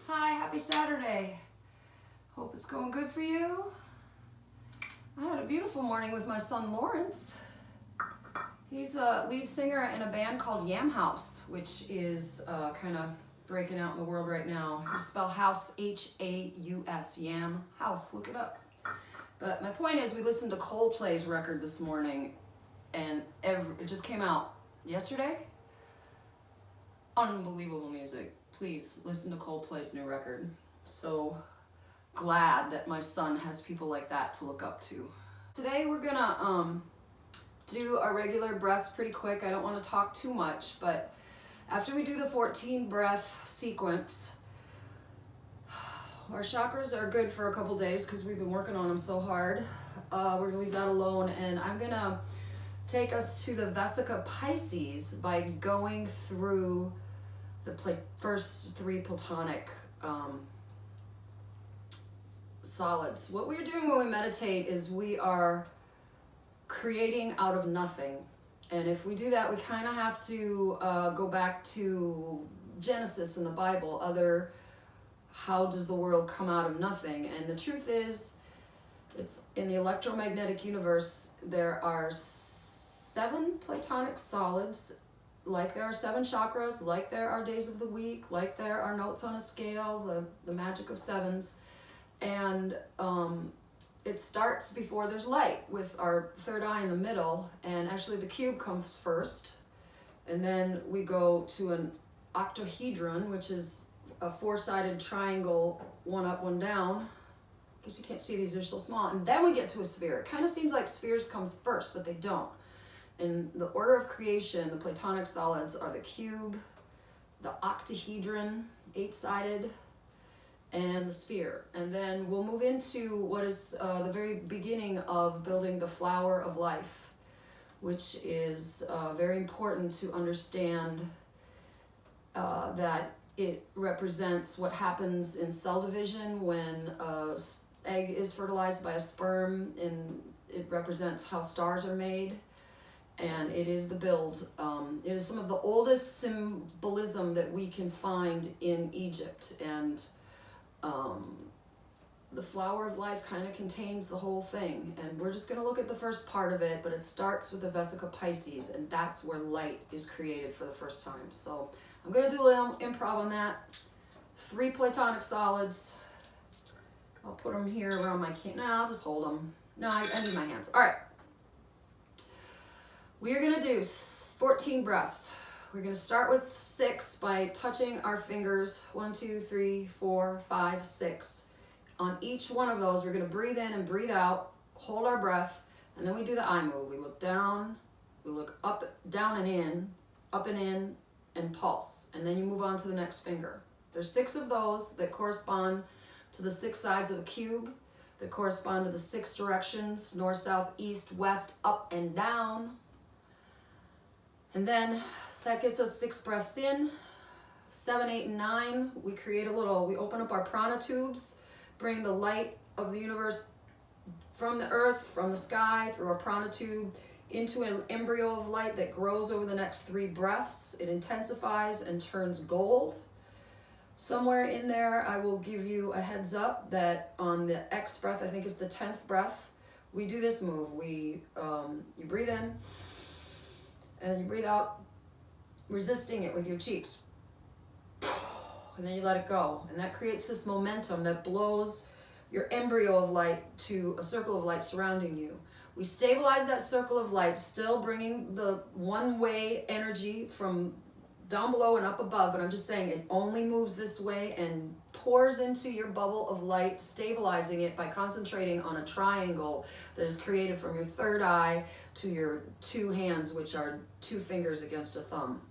Hi, happy Saturday. Hope it's going good for you. I had a beautiful morning with my son Lawrence. He's a lead singer in a band called Yam House, which is kind of breaking out in the world right now. You spell house H-A-U-S, Yam House, look it up. But my point is, we listened to Coldplay's record this morning, and it just came out yesterday. Unbelievable music. Please listen to Coldplay's new record. So glad that my son has people like that to look up to. Today we're gonna do our regular breaths pretty quick. I don't want to talk too much, but after we do the 14 breath sequence, our chakras are good for a couple days because we've been working on them so hard. We're gonna leave that alone, and I'm gonna take us to the Veseca Pisces by going through the first three Platonic solids. What we're doing when we meditate is we are creating out of nothing. And if we do that, we kind of have to go back to Genesis in the Bible. How does the world come out of nothing? And the truth is, it's in the electromagnetic universe, there are 7 Platonic solids, like there are 7 chakras, like there are days of the week, like there are notes on a scale, the magic of sevens. And it starts before there's light with our third eye in the middle, and actually the cube comes first, and then we go to an octahedron, which is a 4-sided triangle, one up, one down. Because you can't see these, they're so small. And then we get to a sphere. It kind of seems like spheres comes first, but they don't. In the order of creation, the Platonic solids are the cube, the octahedron, 8-sided, and the sphere. And then we'll move into what is the very beginning of building the flower of life, which is very important to understand that it represents what happens in cell division when an egg is fertilized by a sperm, and it represents how stars are made. And it is the build. It is some of the oldest symbolism that we can find in Egypt. And the flower of life kind of contains the whole thing. And we're just going to look at the first part of it, but it starts with the Veseca Pisces, and that's where light is created for the first time. So I'm going to do a little improv on that. 3 Platonic solids. I'll put them here around my can. No, I'll just hold them. No, I need my hands. All right. We're going to do 14 breaths. We're going to start with 6 by touching our fingers. 1, 2, 3, 4, 5, 6. On each one of those, we're going to breathe in and breathe out, hold our breath, and then we do the eye move. We look down, we look up, down and in, and pulse. And then you move on to the next finger. There's 6 of those that correspond to the 6 sides of a cube, that correspond to the 6 directions, north, south, east, west, up, and down. And then that gets us 6 breaths in. 7, 8, and 9, we open up our prana tubes, bring the light of the universe from the earth, from the sky, through our prana tube, into an embryo of light that grows over the next 3 breaths. It intensifies and turns gold. Somewhere in there, I will give you a heads up that on the X breath, I think it's the 10th breath, we do this move. You breathe in, and you breathe out, resisting it with your cheeks. And then you let it go. And that creates this momentum that blows your embryo of light to a circle of light surrounding you. We stabilize that circle of light, still bringing the one-way energy from down below and up above, but I'm just saying it only moves this way and pours into your bubble of light, stabilizing it by concentrating on a triangle that is created from your third eye to your 2 hands, which are 2 fingers against a thumb.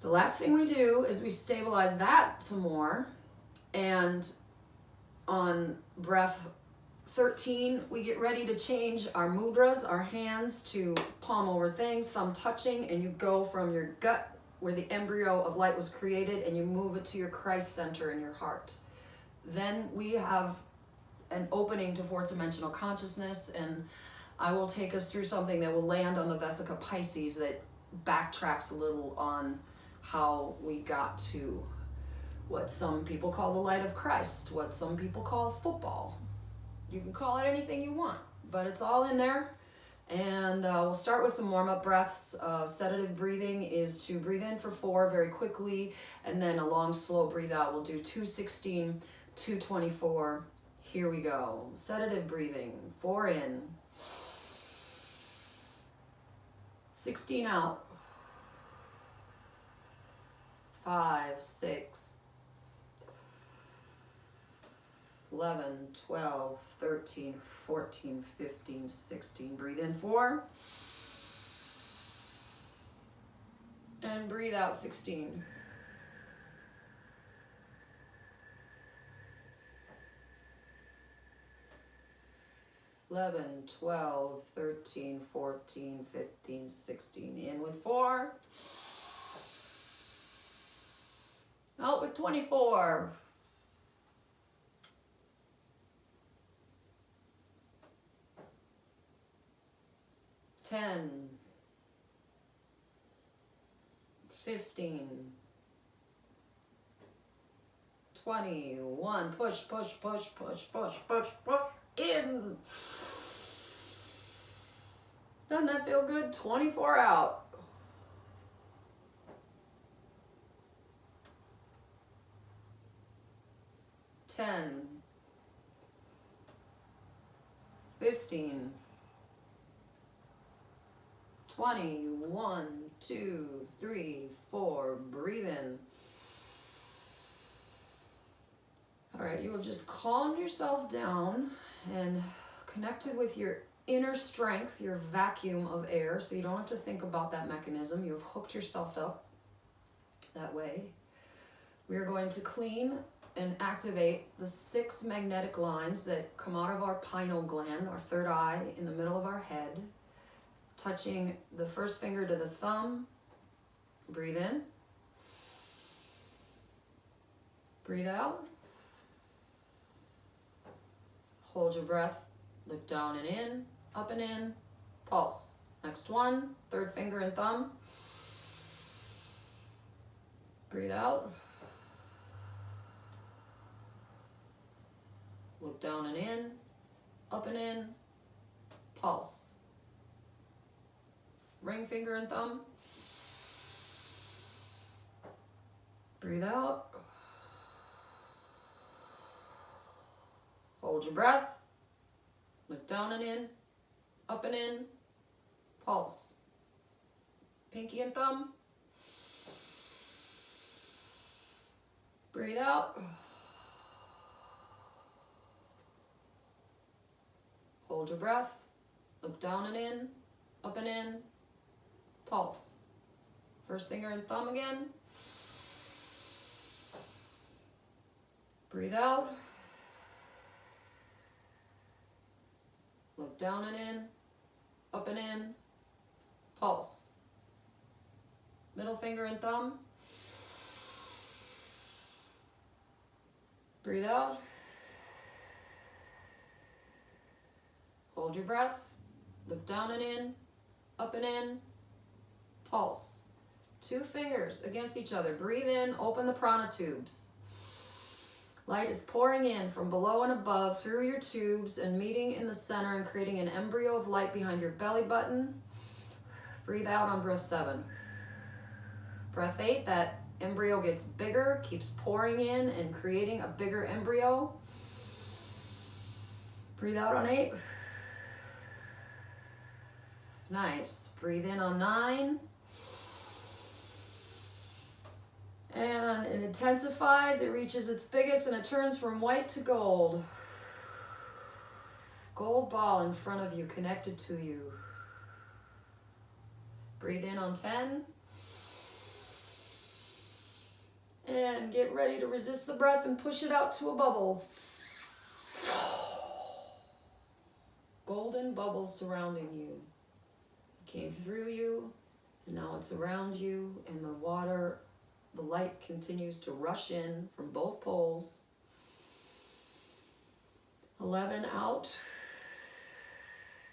The last thing we do is we stabilize that some more, and on breath 13, we get ready to change our mudras, our hands, to palm over things, thumb touching, and you go from your gut, where the embryo of light was created, and you move it to your Christ center in your heart. Then we have an opening to 4th dimensional consciousness, and I will take us through something that will land on the Veseca Pisces that backtracks a little on how we got to what some people call the light of Christ, what some people call football. You can call it anything you want, but it's all in there. And we'll start with some warm-up breaths. Sedative breathing is to breathe in for 4 very quickly, and then a long, slow breathe out. We'll do 216, 224. Here we go. Sedative breathing. 4 in. 16 out. 5, 6, 11, 12, 13, 14, 15, 16. Breathe in 4. And breathe out 16. Eleven, 12, 13, 14, 15, 16. In with 4. Out with 24. 10, 15, 21. Push, push, push, push, push, push, push. In. Doesn't that feel good? 24 out. 10, 15, 20, 1, 2, 3, 4. Breathe in. All right, you have just calmed yourself down and connected with your inner strength, your vacuum of air, so you don't have to think about that mechanism. You have hooked yourself up that way. We are going to clean and activate the 6 magnetic lines that come out of our pineal gland, our third eye in the middle of our head, touching the first finger to the thumb. Breathe in. Breathe out. Hold your breath. Look down and in, up and in. Pulse. Next one, third finger and thumb. Breathe out. Look down and in, up and in. Pulse. Ring finger and thumb. Breathe out. Hold your breath. Look down and in, up and in. Pulse. Pinky and thumb. Breathe out. Hold your breath. Look down and in, up and in. Pulse. First finger and thumb again. Breathe out. Look down and in, up and in. Pulse. Middle finger and thumb. Breathe out. Hold your breath. Look down and in, up and in. Pulse. 2 fingers against each other. Breathe in, open the prana tubes. Light is pouring in from below and above through your tubes and meeting in the center and creating an embryo of light behind your belly button. Breathe out on breath 7. Breath 8, that embryo gets bigger, keeps pouring in and creating a bigger embryo. Breathe out on 8. Nice. Breathe in on 9. And it intensifies, it reaches its biggest, and it turns from white to gold. Gold ball in front of you, connected to you. Breathe in on 10. And get ready to resist the breath and push it out to a bubble. Golden bubbles surrounding you. It came through you, and now it's around you, and the water, the light continues to rush in from both poles. 11 out.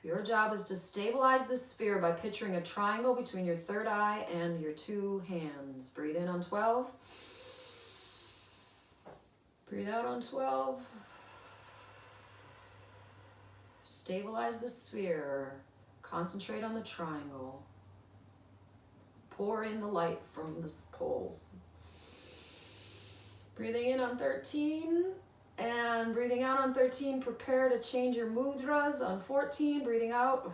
Your job is to stabilize this sphere by picturing a triangle between your third eye and your 2 hands. Breathe in on 12. Breathe out on 12. Stabilize the sphere. Concentrate on the triangle. Pour in the light from the poles. Breathing in on 13. And breathing out on 13, prepare to change your mudras on 14. Breathing out.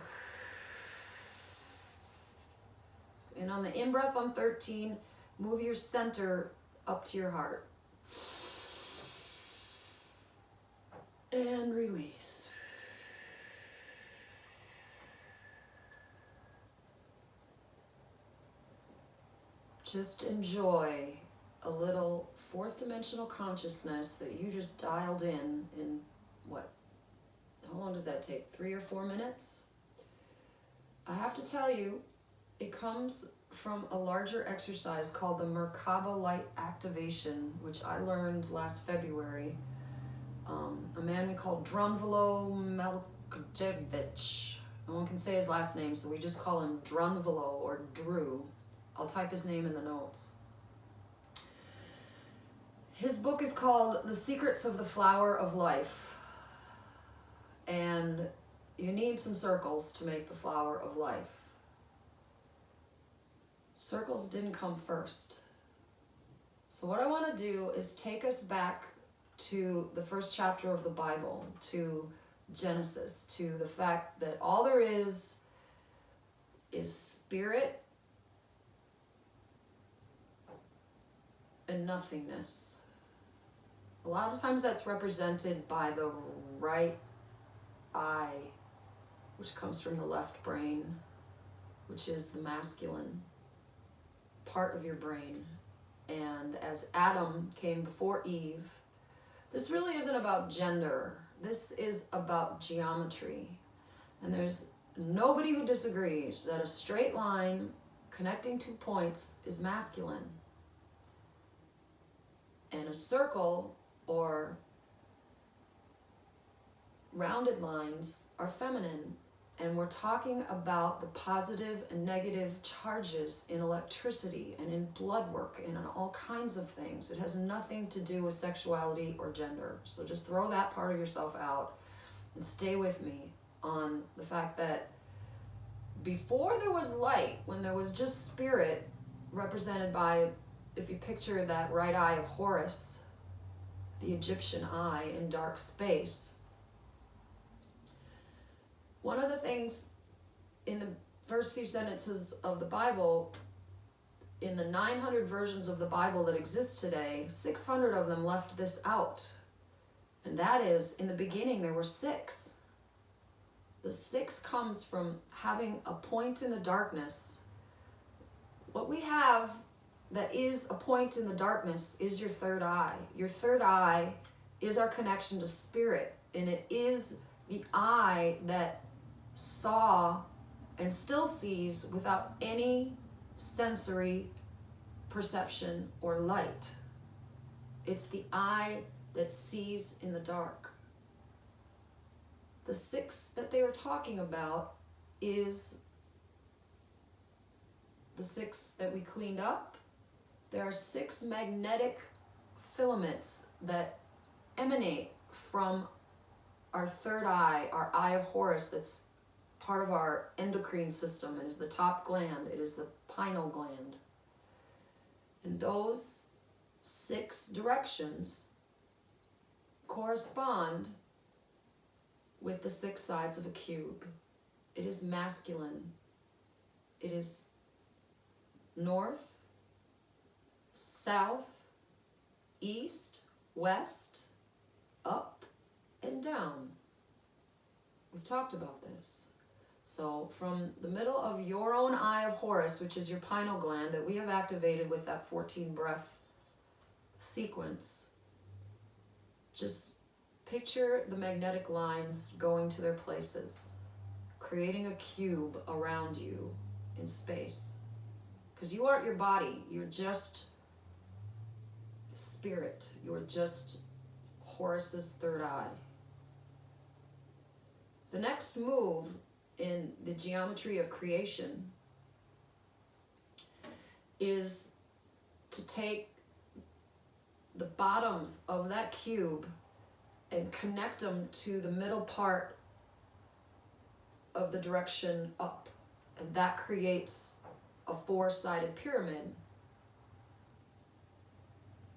And on the in-breath on 13, move your center up to your heart. And release. Just enjoy a little fourth dimensional consciousness that you just dialed in what? How long does that take? 3 or 4 minutes? I have to tell you, it comes from a larger exercise called the Merkaba Light Activation, which I learned last February. A man we call Drunvalo Melkjevic. No one can say his last name, so we just call him Drunvalo or Drew. I'll type his name in the notes. His book is called The Secrets of the Flower of Life. And you need some circles to make the flower of life. Circles didn't come first. So what I want to do is take us back to the first chapter of the Bible, to Genesis, to the fact that all there is spirit and nothingness. A lot of times that's represented by the right eye, which comes from the left brain, which is the masculine part of your brain. And as Adam came before Eve, this really isn't about gender. This is about geometry. And there's nobody who disagrees that a straight line connecting 2 points is masculine. And a circle or rounded lines are feminine. And we're talking about the positive and negative charges in electricity and in blood work and in all kinds of things. It has nothing to do with sexuality or gender. So just throw that part of yourself out and stay with me on the fact that before there was light, when there was just spirit represented by, if you picture that right eye of Horus, the Egyptian eye in dark space, one of the things in the first few sentences of the Bible, in the 900 versions of the Bible that exist today, 600 of them left this out. And that is, in the beginning, there were 6. The 6 comes from having a point in the darkness. What we have that is a point in the darkness is your third eye. Your third eye is our connection to spirit, and it is the eye that saw and still sees without any sensory perception or light. It's the eye that sees in the dark. The 6 that they were talking about is the 6 that we cleaned up. There are 6 magnetic filaments that emanate from our third eye, our eye of Horus, that's part of our endocrine system. It is the top gland. It is the pineal gland. And those 6 directions correspond with the 6 sides of a cube. It is masculine. It is north, south, east, west, up, and down. We've talked about this. So from the middle of your own eye of Horus, which is your pineal gland that we have activated with that 14 breath sequence, just picture the magnetic lines going to their places, creating a cube around you in space. Because you aren't your body, you're just spirit. You're just Horus's third eye. The next move in the geometry of creation is to take the bottoms of that cube and connect them to the middle part of the direction up. And that creates a four-sided pyramid.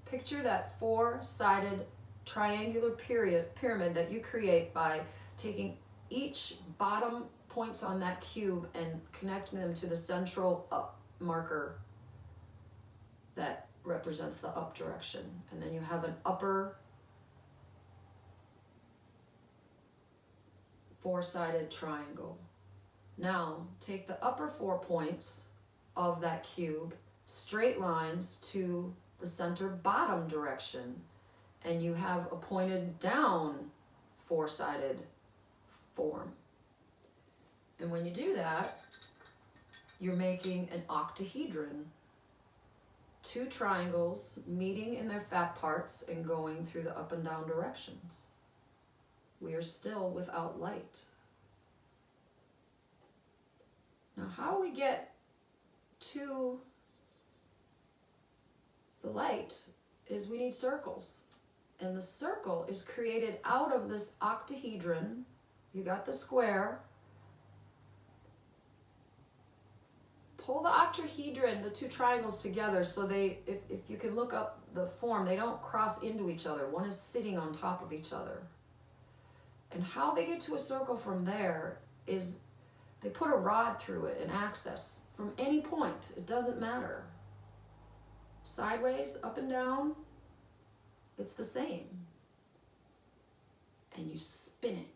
Picture that four-sided triangular pyramid that you create by taking each bottom points on that cube and connecting them to the central up marker that represents the up direction. And then you have an upper four-sided triangle. Now take the upper 4 points of that cube, straight lines to the center bottom direction, and you have a pointed down four-sided form. And when you do that, you're making an octahedron. 2 triangles meeting in their fat parts and going through the up and down directions. We are still without light. Now, how we get to the light is we need circles. And the circle is created out of this octahedron. You got the square. Pull the octahedron, the 2 triangles together, so they, if you can look up the form, they don't cross into each other. One is sitting on top of each other. And how they get to a circle from there is they put a rod through it, an axis, from any point. It doesn't matter. Sideways, up and down, it's the same. And you spin it.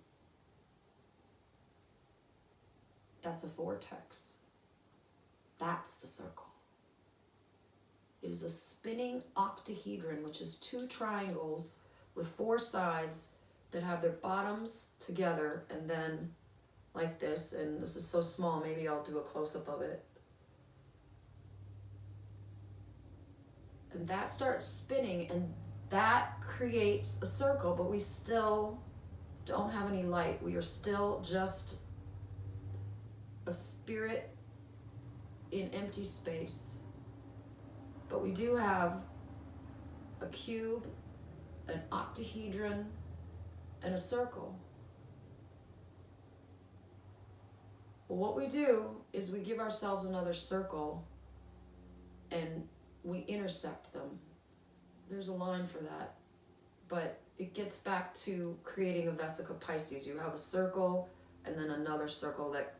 That's a vortex. That's the circle. It is a spinning octahedron, which is 2 triangles with 4 sides that have their bottoms together, and then like this, and this is so small, maybe I'll do a close-up of it. And that starts spinning, and that creates a circle, but we still don't have any light. We are still just a spirit in empty space. But we do have a cube, an octahedron, and a circle. Well, what we do is we give ourselves another circle and we intersect them. There's a line for that, but it gets back to creating a Veseca Pisces. You have a circle and then another circle that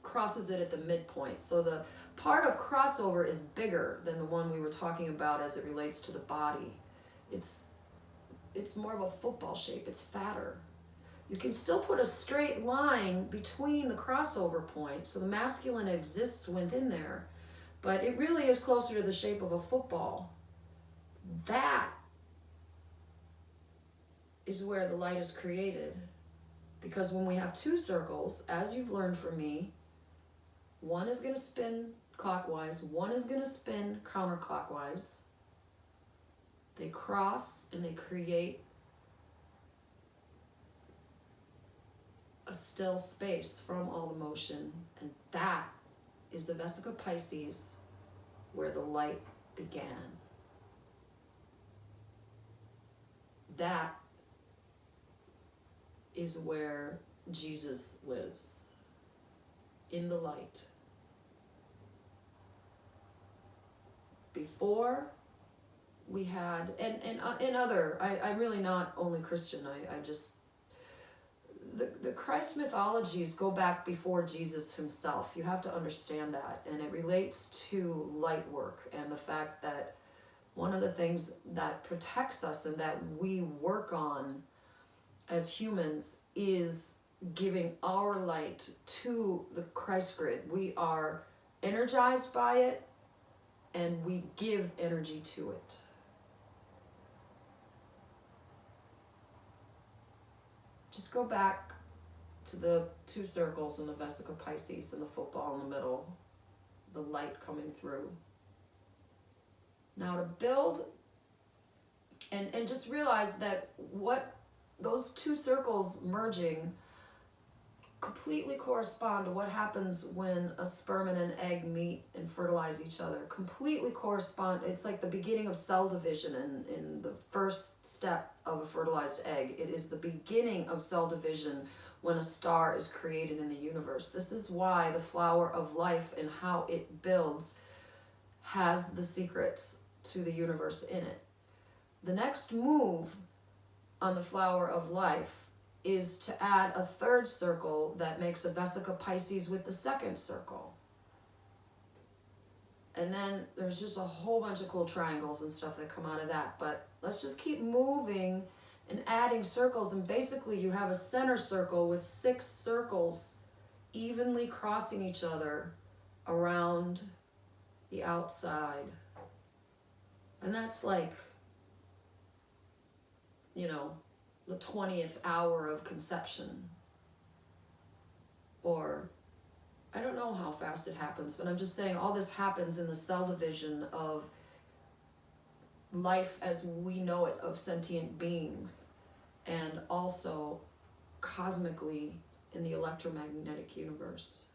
crosses it at the midpoint. So the part of crossover is bigger than the one we were talking about as it relates to the body. It's more of a football shape. It's fatter. You can still put a straight line between the crossover point, so the masculine exists within there, but it really is closer to the shape of a football. That is where the light is created. Because when we have 2 circles, as you've learned from me, one is going to spin clockwise, one is going to spin counterclockwise. They cross and they create a still space from all the motion, and that is the Veseca Pisces, where the light began. That is where Jesus lives, in the light. Before we had, and other, I'm really not only Christian, I just, the Christ mythologies go back before Jesus himself. You have to understand that, and it relates to light work and the fact that one of the things that protects us and that we work on as humans is giving our light to the Christ grid. We are energized by it and we give energy to it. Just go back to the 2 circles in the Veseca Pisces and the football in the middle, the light coming through. Now to build, and just realize that what those 2 circles merging completely correspond to what happens when a sperm and an egg meet and fertilize each other. Completely correspond. It's like the beginning of cell division in the first step of a fertilized egg. It is the beginning of cell division when a star is created in the universe. This is why the flower of life and how it builds has the secrets to the universe in it. The next move on the flower of life is to add a third circle that makes a Veseca Pisces with the second circle. And then there's just a whole bunch of cool triangles and stuff that come out of that. But let's just keep moving and adding circles. And basically you have a center circle with 6 circles evenly crossing each other around the outside. And that's like, you know, the 20th hour of conception. Or, I don't know how fast it happens, but I'm just saying all this happens in the cell division of life as we know it, of sentient beings, and also cosmically in the electromagnetic universe.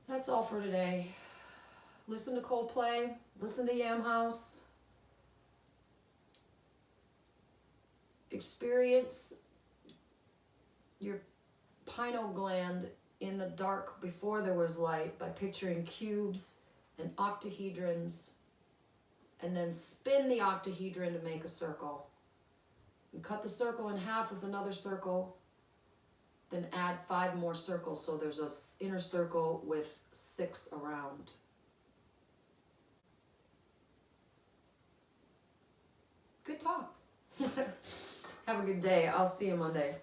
That's all for today. Listen to Coldplay, listen to Yam House, experience your pineal gland in the dark before there was light by picturing cubes and octahedrons, and then spin the octahedron to make a circle. And cut the circle in half with another circle, then add 5 more circles so there's an inner circle with 6 around. Good talk. Have a good day. I'll see you Monday.